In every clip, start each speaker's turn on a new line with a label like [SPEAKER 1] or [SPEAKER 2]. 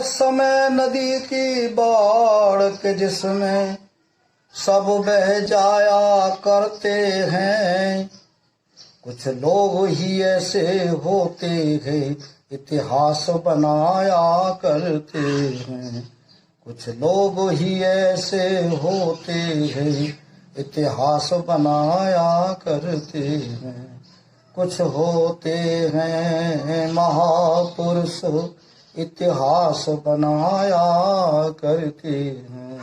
[SPEAKER 1] समय नदी की बाढ़ के जिसमें सब बह जाया करते हैं, कुछ लोग ही ऐसे होते हैं इतिहास बनाया करते हैं। कुछ लोग ही ऐसे होते हैं इतिहास बनाया करते हैं। कुछ होते हैं महापुरुष इतिहास बनाया करते हैं।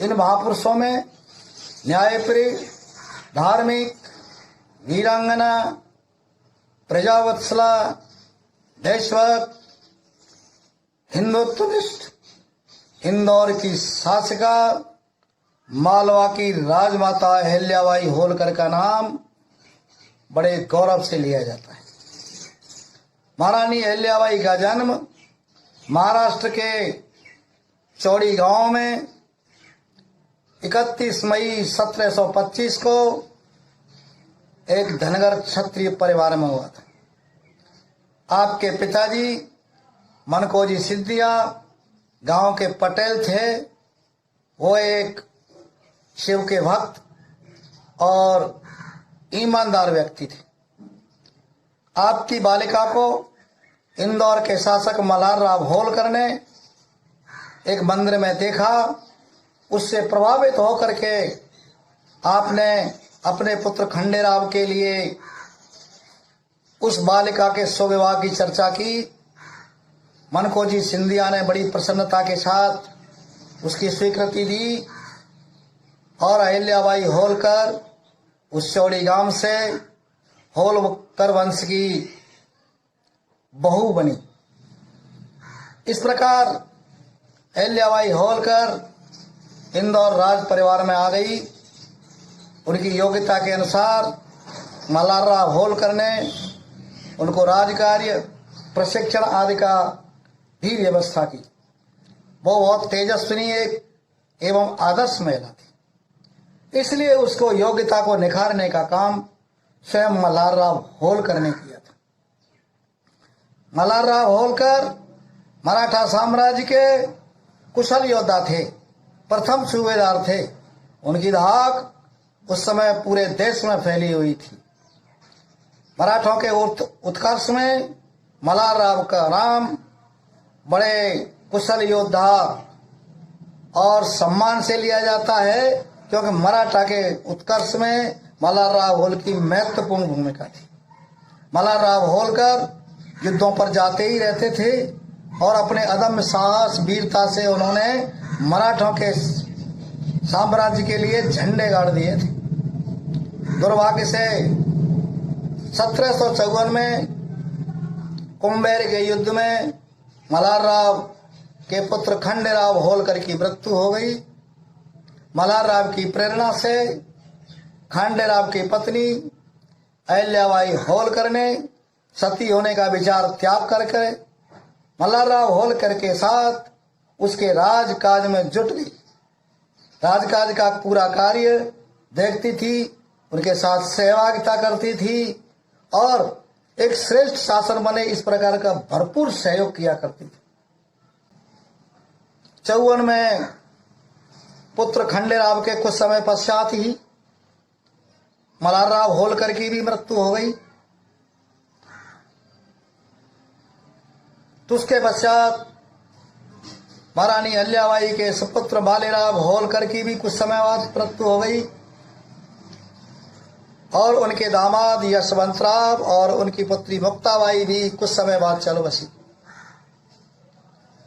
[SPEAKER 1] इन महापुरुषों में न्यायप्रिय, धार्मिक, वीरांगना, प्रजावत्सला, देशभक्त, हिंदुत्वनिष्ठ, इंदौर की शासिका, मालवा की राजमाता अहिल्याबाई होलकर का नाम बड़े गौरव से लिया जाता है। महारानी अहिल्याबाई का जन्म महाराष्ट्र के चौड़ी गांव में 31 मई 1725 को एक धनगर क्षत्रिय परिवार में हुआ था। आपके पिताजी मनकोजी सिद्धिया गांव के पटेल थे। वो एक शिव के भक्त और ईमानदार व्यक्ति थे। आपकी बालिका को इंदौर के शासक मल्हार राव होलकर ने एक मंदिर में देखा। उससे प्रभावित होकर के आपने अपने पुत्र खंडेराव के लिए उस बालिका के स्वविवाह की चर्चा की। मनकोजी सिंधिया ने बड़ी प्रसन्नता के साथ उसकी स्वीकृति दी और अहिल्याबाई होलकर उस चौड़ी गांव से होलकर वंश की बहू बनी। इस प्रकार अहिल्याबाई होलकर इंदौर राज परिवार में आ गई। उनकी योग्यता के अनुसार मल्हार राव होलकर ने उनको राजकार्य, प्रशिक्षण आदि का भी व्यवस्था की। वो बहुत तेजस्विनी एवं आदर्श महिला थी, इसलिए उसको योग्यता को निखारने का काम स्वयं मल्हार राव होलकर ने किया था। मल्हार राव होलकर मराठा साम्राज्य के कुशल योद्धा थे, प्रथम सूबेदार थे। उनकी धाक उस समय पूरे देश में फैली हुई थी। मराठों के उत्कर्ष में मल्हार राव का नाम बड़े कुशल योद्धा और सम्मान से लिया जाता है, क्योंकि मराठा के उत्कर्ष में मल्हार राव होलकर की महत्वपूर्ण भूमिका थी। मल्हार राव होलकर युद्धों पर जाते ही रहते थे और अपने अदम्य साहस, वीरता से उन्होंने मराठों के साम्राज्य के लिए झंडे गाड़ दिए थे। दुर्भाग्य से 1754 में कुंभेर के युद्ध में मल्हार राव के पुत्र खंडेराव होलकर की मृत्यु हो गई। मल्हार राव की प्रेरणा से खंडेराव की पत्नी अहिल्याबाई होलकर ने सती होने का विचार त्याग करके मल्हार राव होलकर के साथ उसके राजकाज में जुट गई। राजकाज का पूरा कार्य देखती थी, उनके साथ सहभागिता करती थी और एक श्रेष्ठ शासन बने इस प्रकार का भरपूर सहयोग किया करती थी। 54 में पुत्र खंडेराव के कुछ समय पश्चात ही मल्हार राव होलकर की भी मृत्यु हो गई। तो उसके पश्चात महारानी अहिल्याबाई के सुपुत्र बालेराव होलकर की भी कुछ समय बाद मृत्यु हो गई और उनके दामाद यशवंतराव और उनकी पुत्री मुक्ताबाई भी कुछ समय बाद चल बसी।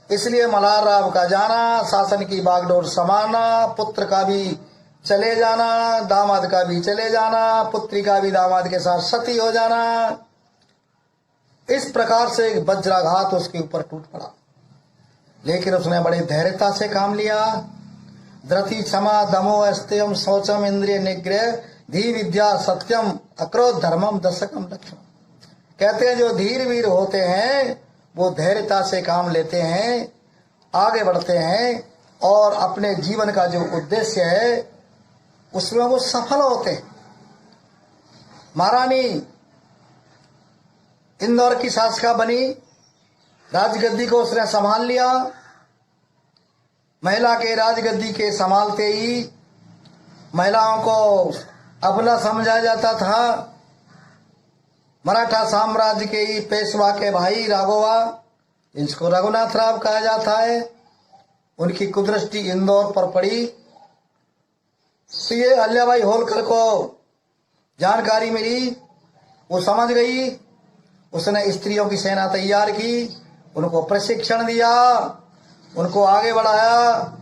[SPEAKER 1] इसलिए मल्हार राव का जाना, शासन की बागडोर संभालना, पुत्र का भी चले जाना, दामाद का भी चले जाना, पुत्री का भी दामाद के साथ सती हो जाना, इस प्रकार से एक वज्राघात उसके ऊपर टूट पड़ा। लेकिन उसने बड़े धैर्यता से काम लिया। धृति, क्षमा, दमो, अस्त्यम, शौचम, इंद्रिय निग्रह, धी विद्या, सत्यम, अक्रोध, धर्मम, दशकम, लक्ष्मण। कहते हैं जो धीर वीर होते हैं वो धैर्यता से काम लेते हैं, आगे बढ़ते हैं और अपने जीवन का जो उद्देश्य है उसमें वो सफल होते हैं। महारानी इंदौर की शासिका बनी, राजगद्दी को उसने संभाल लिया। महिला के राजगद्दी के संभालते ही महिलाओं को अबला समझा जाता था। मराठा साम्राज्य के ही पेशवा के भाई राघोबा, जिसको रघुनाथ राव कहा जाता है, उनकी कुदृष्टि इंदौर पर पड़ी। तो ये अहिल्याबाई होलकर को जानकारी मिली, वो समझ गई। उसने स्त्रियों की सेना तैयार की, उनको प्रशिक्षण दिया, उनको आगे बढ़ाया।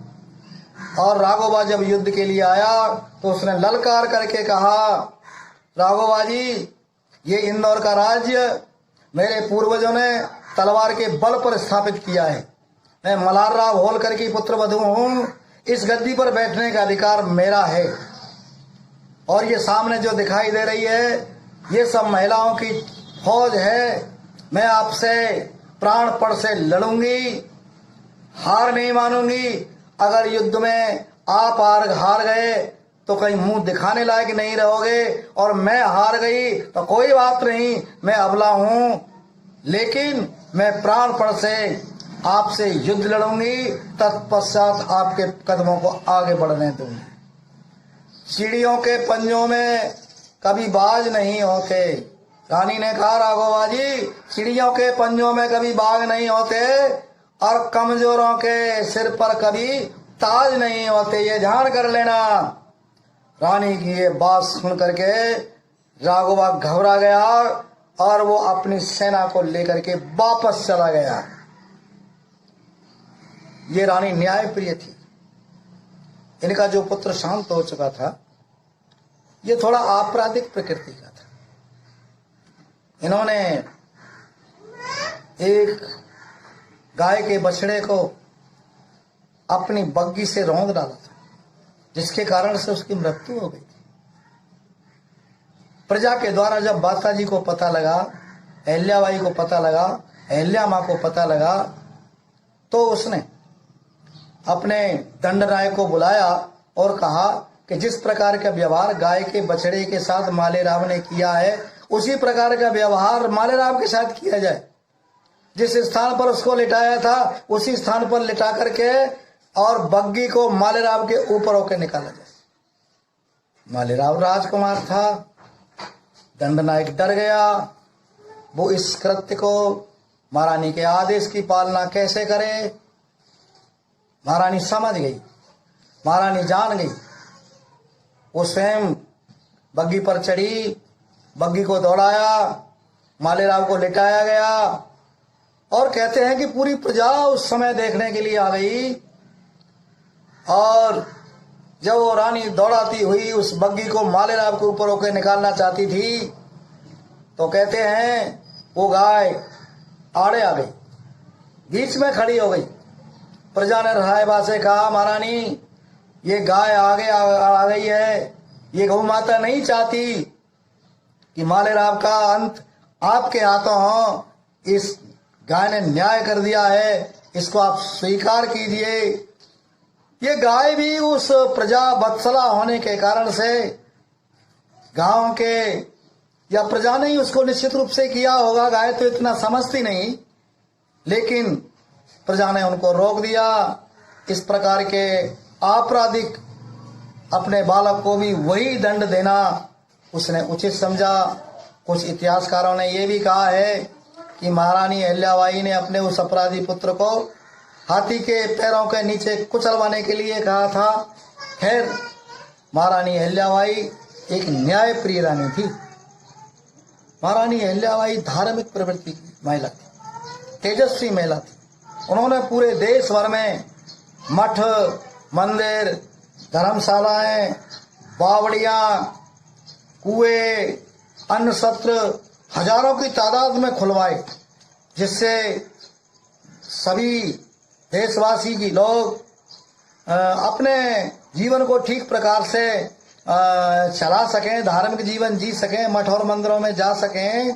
[SPEAKER 1] और राघोबा जब युद्ध के लिए आया तो उसने ललकार करके कहा, राघोबा जी, ये इंदौर का राज्य मेरे पूर्वजों ने तलवार के बल पर स्थापित किया है। मैं मल्हार राव होलकर की पुत्र वधू हूँ। इस गद्दी पर बैठने का अधिकार मेरा है। और ये सामने जो दिखाई दे रही है, ये सब महिलाओं की फौज है। मैं आपसे प्राणपण से लड़ूंगी, हार नहीं मानूंगी। अगर युद्ध में आप हार गए तो कहीं मुंह दिखाने लायक नहीं रहोगे, और मैं हार गई तो कोई बात नहीं, मैं अबला हूं, लेकिन मैं प्राणपण से आपसे युद्ध लड़ूंगी, तत्पश्चात आपके कदमों को आगे बढ़ने दूंगी। चिड़ियों के पंजों में कभी बाज नहीं होते। रानी ने कहा, राघोबा जी, चिड़ियों के पंजों में कभी बाग नहीं होते, और कमजोरों के सिर पर कभी ताज नहीं होते, ये ध्यान कर लेना। रानी की ये बात सुन करके राघोबा घबरा गया और वो अपनी सेना को लेकर के वापस चला गया। ये रानी न्यायप्रिय थी। इनका जो पुत्र शांत हो चुका था, ये थोड़ा आपराधिक प्रकृति का था। इन्होंने एक गाय के बछड़े को अपनी बग्गी से रौंद डाला था, जिसके कारण से उसकी मृत्यु हो गई थी। प्रजा के द्वारा जब माताजी को पता लगा, अहिल्याबाई को पता लगा, अहिल्या मां को पता लगा, तो उसने अपने दंडनायक को बुलाया और कहा कि जिस प्रकार का व्यवहार गाय के बछड़े के साथ मालेराव ने किया है, उसी प्रकार का व्यवहार मालेराव के साथ किया जाए। जिस स्थान पर उसको लिटाया था उसी स्थान पर लिटा करके और बग्गी को मालेराव के ऊपर होकर निकाला जाए। मालेराव राजकुमार था। दंडनायक डर गया। वो इस कृत्य को, महारानी के आदेश की पालना कैसे करे, महारानी समझ गई, महारानी जान गई। वो स्वयं बग्गी पर चढ़ी, बग्गी को दौड़ाया, मालेराव को लिटाया गया, और कहते हैं कि पूरी प्रजा उस समय देखने के लिए आ गई। और जब वो रानी दौड़ाती हुई उस बग्गी को मालेराव के ऊपर होकर निकालना चाहती थी, तो कहते हैं वो गाय आड़े आ गई, बीच में खड़ी हो गई। प्रजा ने रायबा से कहा, महारानी, ये गाय आगे आ गई है, ये गौ माता नहीं चाहती कि मालेराव का अंत आपके हाथों हो। इस गाय ने न्याय कर दिया है, इसको आप स्वीकार कीजिए। ये गाय भी उस प्रजा वत्सला होने के कारण से गांव के या प्रजा ने ही उसको निश्चित रूप से किया होगा, गाय तो इतना समझती नहीं, लेकिन प्रजा ने उनको रोक दिया। इस प्रकार के आपराधिक अपने बालक को भी वही दंड देना उसने उचित समझा। कुछ इतिहासकारों ने यह भी कहा है कि महारानी अहिल्याबाई ने अपने उस अपराधी पुत्र को हाथी के पैरों के नीचे कुचलवाने के लिए कहा था। खैर, महारानी अहिल्याबाई एक न्यायप्रिय रानी थी। महारानी अहिल्याबाई धार्मिक प्रवृत्ति की महिला थी, तेजस्वी महिला थी। उन्होंने पूरे देश भर में मठ, मंदिर, धर्मशालाएं, बावड़ियां, कुएं, अन्न सत्र हजारों की तादाद में खुलवाए, जिससे सभी देशवासी की लोग अपने जीवन को ठीक प्रकार से चला सकें, धार्मिक जीवन जी सकें, मठ और मंदिरों में जा सकें।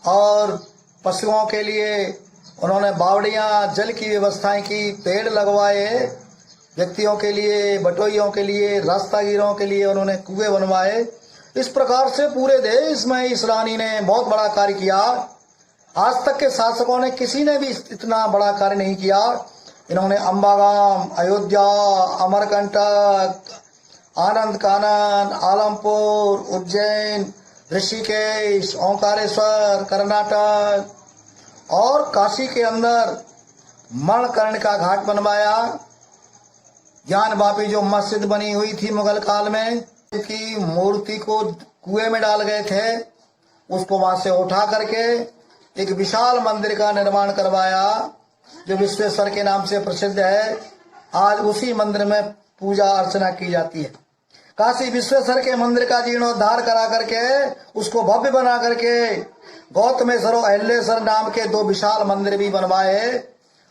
[SPEAKER 1] और पशुओं के लिए उन्होंने बावड़ियां, जल की व्यवस्थाएं की, पेड़ लगवाए, व्यक्तियों के लिए, बटोइयों के लिए, रास्तागीरों के लिए उन्होंने कुएं बनवाए। इस प्रकार से पूरे देश में इस रानी ने बहुत बड़ा कार्य किया। आज तक के शासकों ने किसी ने भी इतना बड़ा कार्य नहीं किया। इन्होंने अंबागाम, अयोध्या, अमरकंटक, आनंद कानन, आलमपुर, उज्जैन, ऋषिकेश, ओंकारेश्वर, कर्नाटक और काशी के अंदर मणिकर्ण का घाट बनवाया। ज्ञान वापी जो मस्जिद बनी हुई थी मुगल काल में, की मूर्ति को कुएं में डाल गए थे, उसको वहां से उठा करके एक विशाल मंदिर का निर्माण करवाया जो विश्वेश्वर के नाम से प्रसिद्ध है। आज उसी मंदिर में पूजा अर्चना की जाती है। काशी विश्वेश्वर के मंदिर का जीर्णोद्धार करा करके उसको भव्य बना करके गौतमेश्वर और अहिल्याश्वर नाम के 2 विशाल मंदिर भी बनवाए।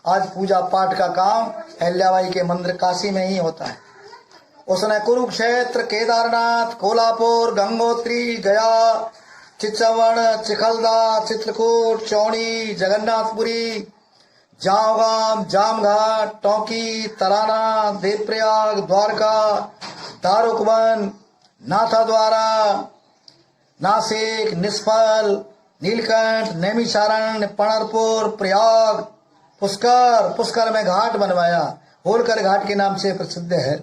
[SPEAKER 1] आज पूजा पाठ का काम अहिल्याबाई के मंदिर काशी में ही होता है। उसने कुरुक्षेत्र, केदारनाथ, कोल्हापुर, गंगोत्री, गया, चिचवड़, चिखलदा, चित्रकूट, चौड़ी, जगन्नाथपुरी, जावगाम, जामघाट, टोंकी, तराना, देवप्रयाग, द्वारका, दारुकवन, नाथद्वारा, नासिक, निष्फल, नीलकंठ, नैमिषारण्य, पंढरपुर, प्रयाग, पुष्कर में घाट बनवाया। होलकर घाट के नाम से प्रसिद्ध है।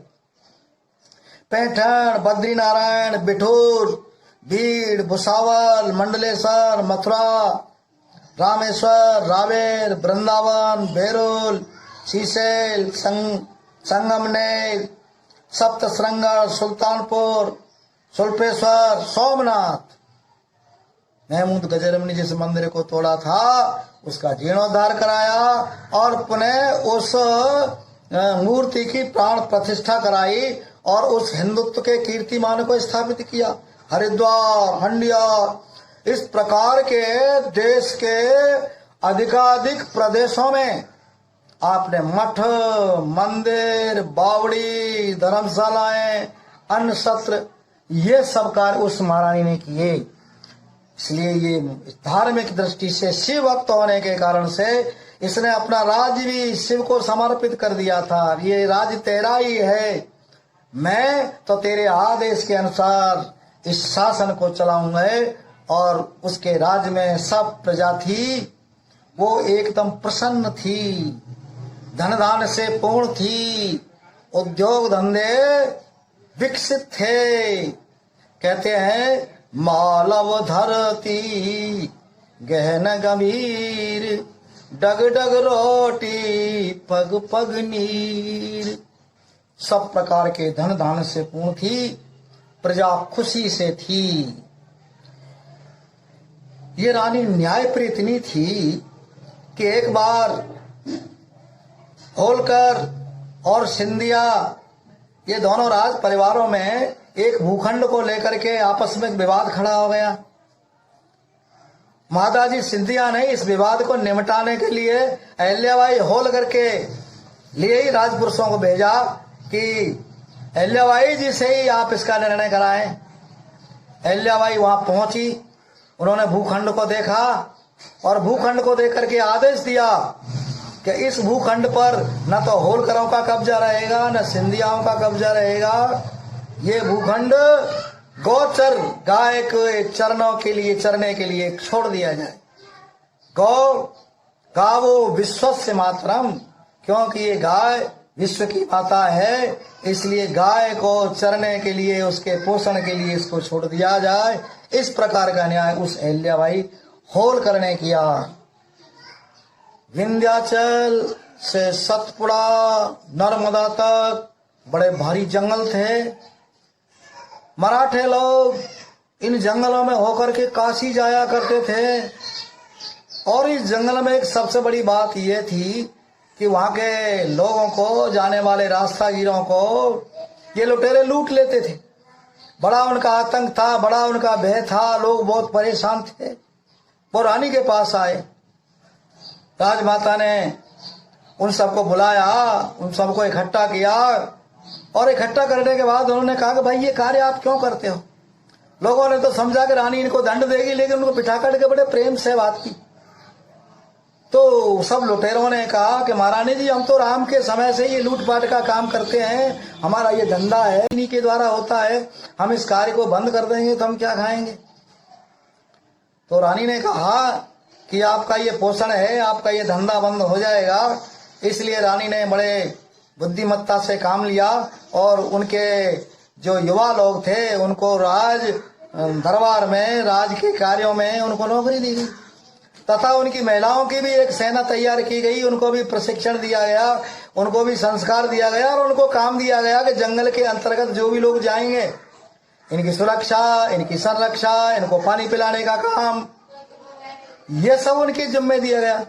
[SPEAKER 1] पैठण, बद्रीनारायण, बिठूर, भीड़, भुसावल, मंडलेश्वर, मथुरा, रामेश्वर, रावेर, वृंदावन, बेरोल, शीशेल, संगमनेर, सप्तश्रृंगार, सुल्तानपुर, सुल्पेश्वर, सोमनाथ। महमूद गजरम ने जिस मंदिर को तोड़ा था उसका जीर्णोद्धार कराया और पुनः उस मूर्ति की प्राण प्रतिष्ठा कराई और उस हिंदुत्व के कीर्तिमान को स्थापित किया। हरिद्वार, हंडिया, इस प्रकार के देश के अधिकाधिक प्रदेशों में आपने मठ, मंदिर, बावड़ी, धर्मशालाएं, अन्न सत्र, ये सब कार्य उस महारानी ने किए। इसलिए ये धार्मिक दृष्टि से शिव भक्त होने के कारण से इसने अपना राज्य भी शिव को समर्पित कर दिया था। ये राज्य तेरा ही है, मैं तो तेरे आदेश के अनुसार इस शासन को चलाऊंगा। और उसके राज्य में सब प्रजा थी, वो एकदम प्रसन्न थी, धन धान से पूर्ण थी, उद्योग धंधे विकसित थे। कहते हैं मालव धरती गहन गंभीर, डग डग रोटी पग पग नीर। सब प्रकार के धन धान से पूर्ण थी, प्रजा खुशी से थी। ये रानी न्यायप्रिय इतनी थी कि एक बार होलकर और सिंधिया, ये दोनों राज परिवारों में एक भूखंड को लेकर के आपस में विवाद खड़ा हो गया। माताजी सिंधिया ने इस विवाद को निपटाने के लिए अहिल्याबाई होलकर के लिए ही राजपुरुषों को भेजा कि अहिल्याबाई जी से ही आप इसका निर्णय कराएं। अहिल्याबाई वहां पहुंची, उन्होंने भूखंड को देखा और भूखंड को देख करके आदेश दिया कि इस भूखंड पर न तो होलकरों का कब्जा रहेगा न सिंधियाओं का कब्जा रहेगा। ये भूखंड गौचर, गाय के चरणों के लिए, चरने के लिए छोड़ दिया जाए। गावो विश्वस्य मातरम, क्योंकि ये गाय विश्व की माता है, इसलिए गाय को चरने के लिए, उसके पोषण के लिए इसको छोड़ दिया जाए। इस प्रकार का न्याय उस अहिल्याबाई होलकर ने किया। विंध्याचल से सतपुड़ा, नर्मदा तक बड़े भारी जंगल थे। मराठे लोग इन जंगलों में होकर के काशी जाया करते थे और इस जंगल में एक सबसे बड़ी बात यह थी कि वहां के लोगों को, जाने वाले रास्तागीरों को ये लुटेरे लूट लेते थे। बड़ा उनका आतंक था, बड़ा उनका भय था, लोग बहुत परेशान थे। वो रानी के पास आए, राजमाता ने उन सबको बुलाया, उन सबको इकट्ठा किया और इकट्ठा करने के बाद उन्होंने कहा कि भाई ये कार्य आप क्यों करते हो। लोगों ने तो समझा कि रानी इनको दंड देगी, लेकिन उनको बिठा करके बड़े प्रेम से बात की। तो सब लुटेरों ने कहा कि महारानी जी, हम तो राम के समय से ये लूटपाट का काम करते हैं, हमारा ये धंधा है, इन्हीं के द्वारा होता है, हम इस कार्य को बंद कर देंगे तो हम क्या खाएंगे। तो रानी ने कहा कि आपका ये पोषण है, आपका ये धंधा बंद हो जाएगा। इसलिए रानी ने बड़े बुद्धिमत्ता से काम लिया और उनके जो युवा लोग थे उनको राज दरबार में, राज के कार्यों में उनको नौकरी दी गई तथा उनकी महिलाओं की भी एक सेना तैयार की गई। उनको भी प्रशिक्षण दिया गया, उनको भी संस्कार दिया गया और उनको काम दिया गया कि जंगल के अंतर्गत जो भी लोग जाएंगे, इनकी सुरक्षा, इनकी संरक्षा, इनको पानी पिलाने का काम, ये सब उनकी जिम्मे दिया गया।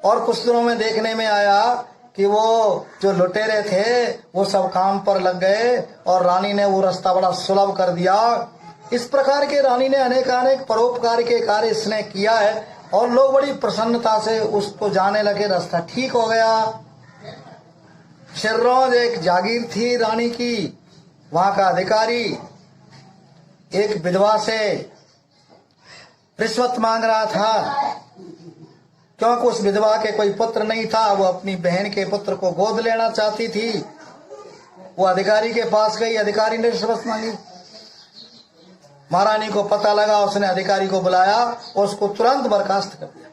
[SPEAKER 1] और कुछ दिनों में देखने में आया कि वो जो लुटेरे थे वो सब काम पर लग गए और रानी ने वो रास्ता बड़ा सुलभ कर दिया। इस प्रकार के रानी ने अनेक परोपकार के कार्य इसने किया है और लोग बड़ी प्रसन्नता से उसको जाने लगे। रास्ता ठीक हो गया। शिर्रोज एक जागीर थी रानी की, वहां का अधिकारी एक विधवा से रिश्वत मांग रहा था क्योंकि उस विधवा के कोई पुत्र नहीं था। वो अपनी बहन के पुत्र को गोद लेना चाहती थी। वो अधिकारी के पास गई, अधिकारी ने रिश्वत मांगी। महारानी को पता लगा, उसने अधिकारी को बुलाया और उसको तुरंत बर्खास्त कर दिया।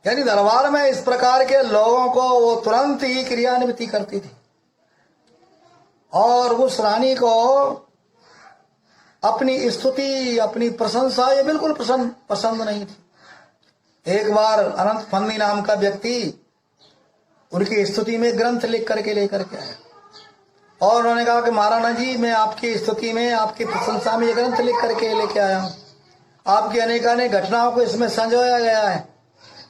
[SPEAKER 1] यानी दरबार में इस प्रकार के लोगों को वो तुरंत ही क्रियान्वित करती थी। और उस रानी को अपनी स्तुति, अपनी प्रशंसा ये बिल्कुल पसंद नहीं थी। एक बार अनंत फंदी नाम का व्यक्ति उनकी स्तुति में ग्रंथ लिख करके लेकर के आया और उन्होंने कहा कि महाराणा जी, मैं आपकी स्तुति में, आपकी प्रशंसा में ये ग्रंथ लिख करके लेके आया हूं। आपकी अनेक घटनाओं को इसमें संजोया गया है,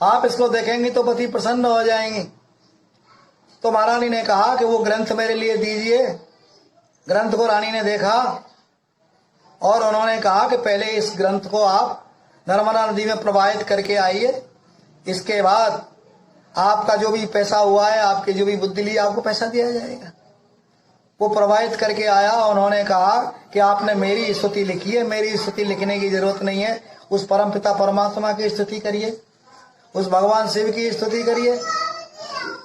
[SPEAKER 1] आप इसको देखेंगे तो पति प्रसन्न हो जाएंगे। तो महारानी ने कहा कि वो ग्रंथ मेरे लिए दीजिए। ग्रंथ को रानी ने देखा और उन्होंने कहा कि पहले इस ग्रंथ को आप नर्मदा नदी में प्रवाहित करके आइए, इसके बाद आपका जो भी पैसा हुआ है, आपकी जो भी बुद्धि ली, आपको पैसा दिया जाएगा। वो प्रवाहित करके आया। उन्होंने कहा कि आपने मेरी स्तुति लिखी है, मेरी स्तुति लिखने की जरूरत नहीं है। उस परमपिता परमात्मा की स्तुति करिए, उस भगवान शिव की स्तुति करिए,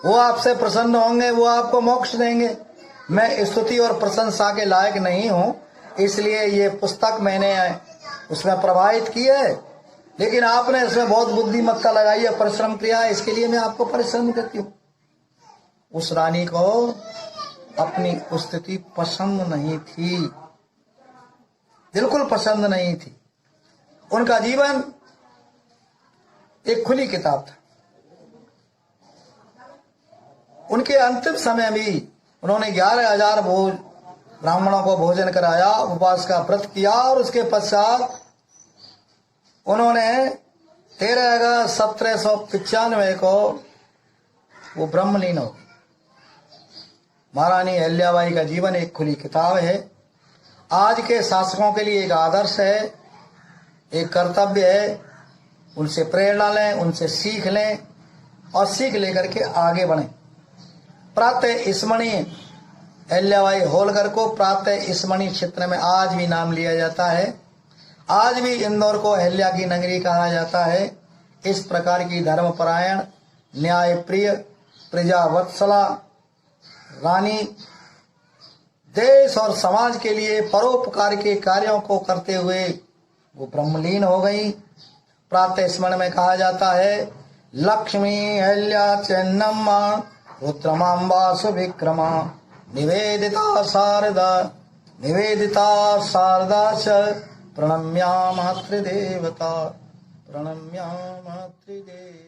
[SPEAKER 1] वो आपसे प्रसन्न होंगे, वो आपको मोक्ष देंगे। मैं स्तुति और प्रशंसा के लायक नहीं हूं, इसलिए ये पुस्तक मैंने उसमें प्रवाहित की है, लेकिन आपने इसमें बहुत बुद्धिमत्ता लगाई है, परिश्रम किया है, इसके लिए मैं आपको परिश्रम करती हूँ। उस रानी को अपनी स्तुति पसंद नहीं थी, बिल्कुल पसंद नहीं थी। उनका जीवन एक खुली किताब था। उनके अंतिम समय भी उन्होंने 11,000 ब्राह्मणों को भोजन कराया, उपवास का व्रत किया और उसके पश्चात उन्होंने 13 अगस्त 1795 को वो ब्रह्मलीन हो गई। महारानी अहिल्याबाई का जीवन एक खुली किताब है। आज के शासकों के लिए एक आदर्श है, एक कर्तव्य है। उनसे प्रेरणा लें, उनसे सीख लें और सीख लेकर के आगे बढ़ें। प्रातः स्मरणीय अहिल्याबाई होलकर को प्रातः स्मरणीय क्षेत्र में आज भी नाम लिया जाता है। आज भी इंदौर को अहिल्या की नगरी कहा जाता है। इस प्रकार की धर्मपरायण, न्याय प्रिय, प्रजा वत्सला रानी देश और समाज के लिए परोपकार के कार्यों को करते हुए वो ब्रह्मलीन हो गई। प्रातः स्मरण में कहा जाता है, लक्ष्मी अहिल्या चेन्नम्मा रुद्रमांबा सुविक्रमा निवेदिता शारदा च प्रणम्या मातृदेवता, प्रणम्या मातृदेवता।